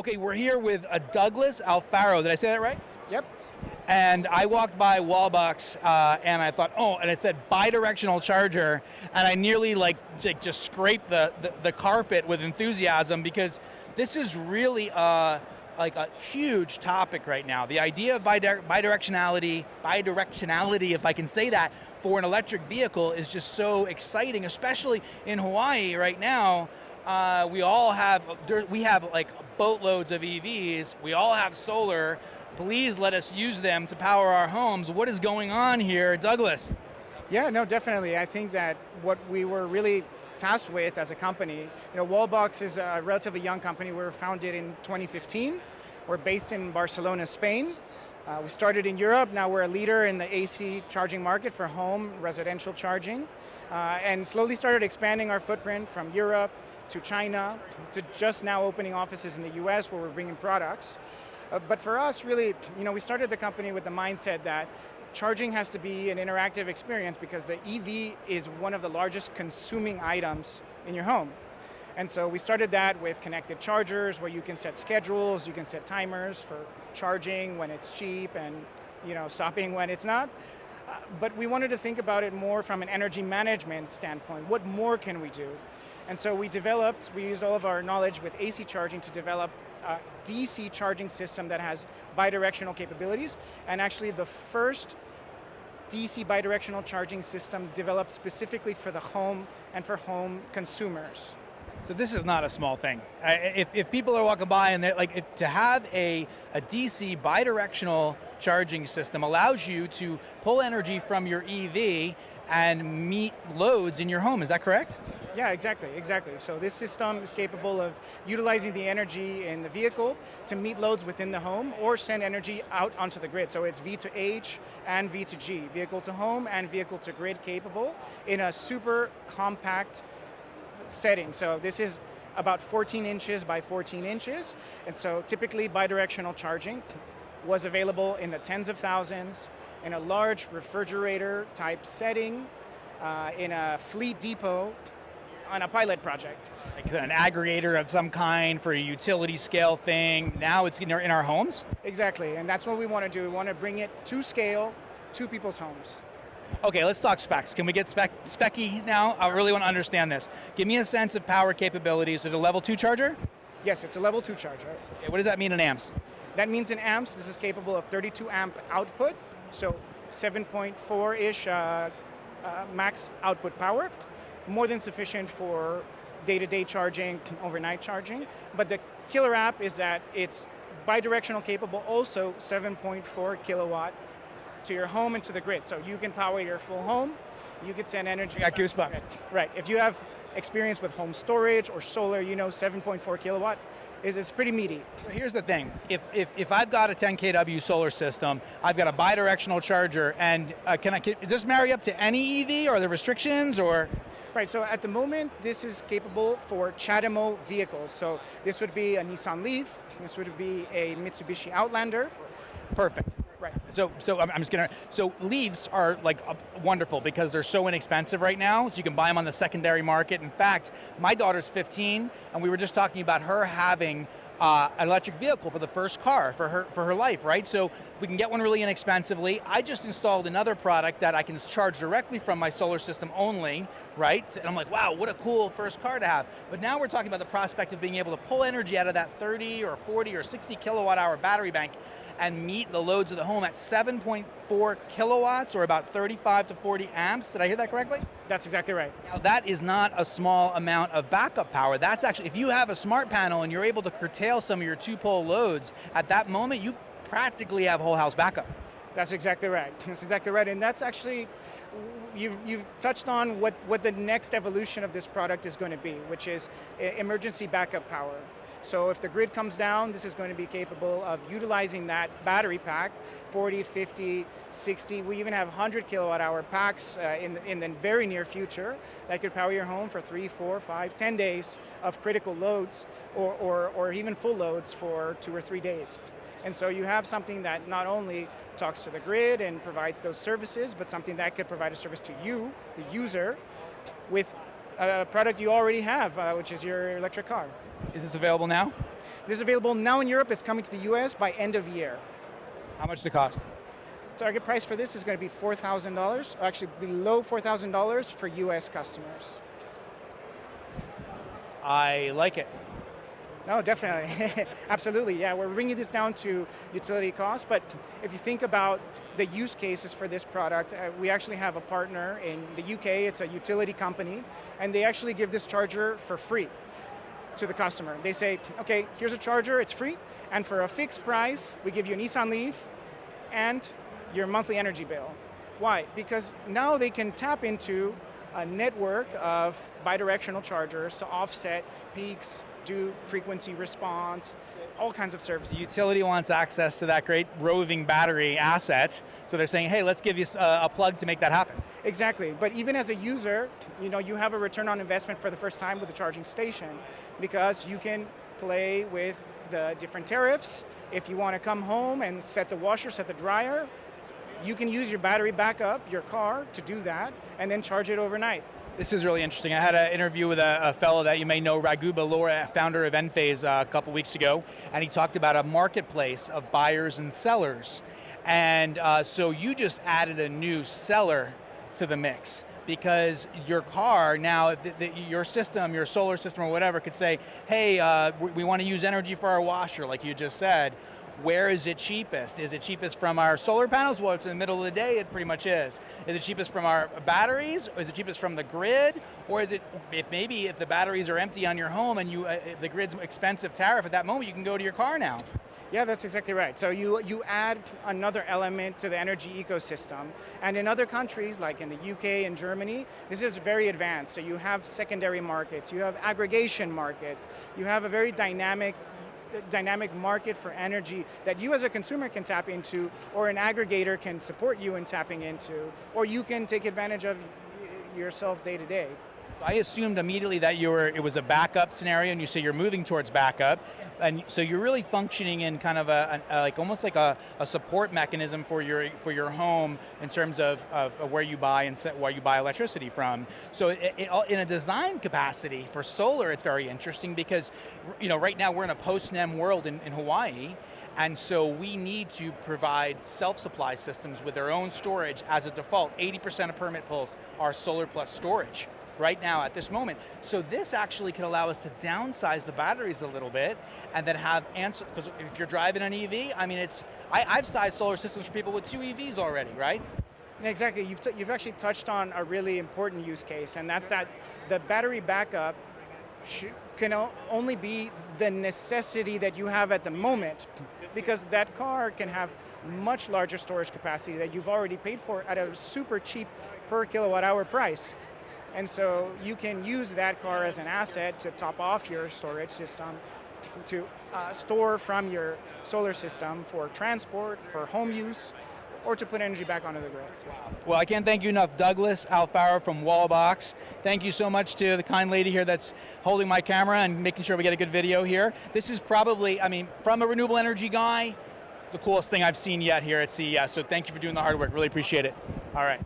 Okay, we're here with Douglas Alfaro. Did I say that right? Yep. And I walked by Wallbox and I thought, oh, and it said bi-directional charger, and I nearly just scraped the carpet with enthusiasm because this is really like a huge topic right now. The idea of bidirectionality, if I can say that, for an electric vehicle is just so exciting, especially in Hawaii right now. We have like boatloads of EVs. We all have solar. Please let us use them to power our homes. What is going on here, Douglas? Yeah, no, definitely. I think that what we were really tasked with as a company, Wallbox is a relatively young company. We were founded in 2015. We're based in Barcelona, Spain. We started in Europe. Now we're a leader in the AC charging market for home residential charging, and slowly started expanding our footprint from Europe to China to just now opening offices in the US where we're bringing products. But for us, really, we started the company with the mindset that charging has to be an interactive experience because the EV is one of the largest consuming items in your home. And so we started that with connected chargers where you can set schedules, you can set timers for charging when it's cheap and stopping when it's not. But we wanted to think about it more from an energy management standpoint. What more can we do? And so we used all of our knowledge with AC charging to develop a DC charging system that has bidirectional capabilities, and actually the first DC bidirectional charging system developed specifically for the home and for home consumers. So this is not a small thing. If people are walking by and to have a DC bidirectional charging system allows you to pull energy from your EV and meet loads in your home, is that correct? Yeah, exactly. So this system is capable of utilizing the energy in the vehicle to meet loads within the home or send energy out onto the grid. So it's V to H and V to G, vehicle to home and vehicle to grid capable in a super compact setting. So this is about 14 inches by 14 inches. And so typically bidirectional charging was available in the tens of thousands in a large refrigerator type setting in a fleet depot on a pilot project. Like an aggregator of some kind for a utility scale thing. Now it's in our homes? Exactly, and that's what we want to do. We want to bring it to scale to people's homes. Okay, let's talk specs. Can we get specky now? I really want to understand this. Give me a sense of power capabilities. Is it a level 2 charger? Yes, it's a level 2 charger. Okay, what does that mean in amps? That means in amps, this is capable of 32 amp output, so 7.4-ish max output power, more than sufficient for day-to-day charging, overnight charging. But the killer app is that it's bidirectional capable, also 7.4 kilowatt to your home and to the grid. So you can power your full home, you can send energy. I got goosebumps. Right, if you have experience with home storage or solar, 7.4 kilowatt is pretty meaty. So here's the thing, if I've got a 10 kW solar system, I've got a bidirectional charger, and can this marry up to any EV, or are there restrictions, or? Right, so at the moment, this is capable for CHAdeMO vehicles. So this would be a Nissan Leaf, this would be a Mitsubishi Outlander. Perfect. Right. So Leafs are wonderful because they're so inexpensive right now, so you can buy them on the secondary market. In fact, my daughter's 15, and we were just talking about her having an electric vehicle for the first car for her life, right? So we can get one really inexpensively. I just installed another product that I can charge directly from my solar system only, right? And I'm like, wow, what a cool first car to have. But now we're talking about the prospect of being able to pull energy out of that 30 or 40 or 60 kilowatt hour battery bank and meet the loads of the home at 7.4 kilowatts, or about 35 to 40 amps. Did I hear that correctly? That's exactly right. Now that is not a small amount of backup power. That's actually, if you have a smart panel and you're able to curtail some of your 2-pole loads, at that moment you practically have whole house backup. That's exactly right. That's exactly right. And that's actually, you've touched on what the next evolution of this product is going to be, which is emergency backup power. So if the grid comes down, this is going to be capable of utilizing that battery pack, 40, 50, 60. We even have 100 kilowatt hour packs in the very near future that could power your home for 3, 4, 5, 10 days of critical loads, or even full loads for 2 or 3 days. And so you have something that not only talks to the grid and provides those services, but something that could provide a service to you, the user, with a product you already have, which is your electric car. Is this available now? This is available now in Europe. It's coming to the US by end of year. How much does it cost? Target price for this is going to be $4,000, actually below $4,000 for US customers. I like it. Oh, definitely. Absolutely, yeah. We're bringing this down to utility costs, but if you think about the use cases for this product, we actually have a partner in the UK, it's a utility company, and they actually give this charger for free to the customer. They say, okay, here's a charger, it's free, and for a fixed price, we give you a Nissan Leaf and your monthly energy bill. Why? Because now they can tap into a network of bidirectional chargers to offset peaks, do frequency response, all kinds of services. The utility wants access to that great roving battery asset, so they're saying, hey, let's give you a plug to make that happen. Exactly, but even as a user, you have a return on investment for the first time with a charging station because you can play with the different tariffs. If you want to come home and set the washer, set the dryer, you can use your battery backup, your car, to do that, and then charge it overnight. This is really interesting. I had an interview with a fellow that you may know, Raghu Bellora, founder of Enphase, a couple weeks ago, and he talked about a marketplace of buyers and sellers. And so you just added a new seller to the mix because your car now, your system, your solar system or whatever could say, hey, we want to use energy for our washer, like you just said. Where is it cheapest? Is it cheapest from our solar panels? Well, it's in the middle of the day, it pretty much is. Is it cheapest from our batteries? Or is it cheapest from the grid? Or is it, if the batteries are empty on your home and the grid's expensive tariff at that moment, you can go to your car now. Yeah, that's exactly right. So you add another element to the energy ecosystem. And in other countries, like in the UK and Germany, this is very advanced. So you have secondary markets, you have aggregation markets, you have a very dynamic market for energy that you as a consumer can tap into, or an aggregator can support you in tapping into, or you can take advantage of yourself day to day. So I assumed immediately that it was a backup scenario, and you say you're moving towards backup, and so you're really functioning in kind of almost like a support mechanism for your home in terms of where you buy and where you buy electricity from. So in a design capacity for solar, it's very interesting because right now we're in a post-NEM world in Hawaii. And so we need to provide self-supply systems with their own storage as a default. 80% of permit pulls are solar plus storage right now at this moment. So this actually could allow us to downsize the batteries a little bit and then have answer, because if you're driving an EV, I mean, I've sized solar systems for people with 2 EVs already, right? Exactly, you've actually touched on a really important use case, and that's that the battery backup can only be the necessity that you have at the moment, because that car can have much larger storage capacity that you've already paid for at a super cheap per kilowatt hour price. And so you can use that car as an asset to top off your storage system, to store from your solar system for transport, for home use, or to put energy back onto the grid. Well, I can't thank you enough. Douglas Alfaro from Wallbox. Thank you so much to the kind lady here that's holding my camera and making sure we get a good video here. This is probably, from a renewable energy guy, the coolest thing I've seen yet here at CES. So thank you for doing the hard work. Really appreciate it. All right.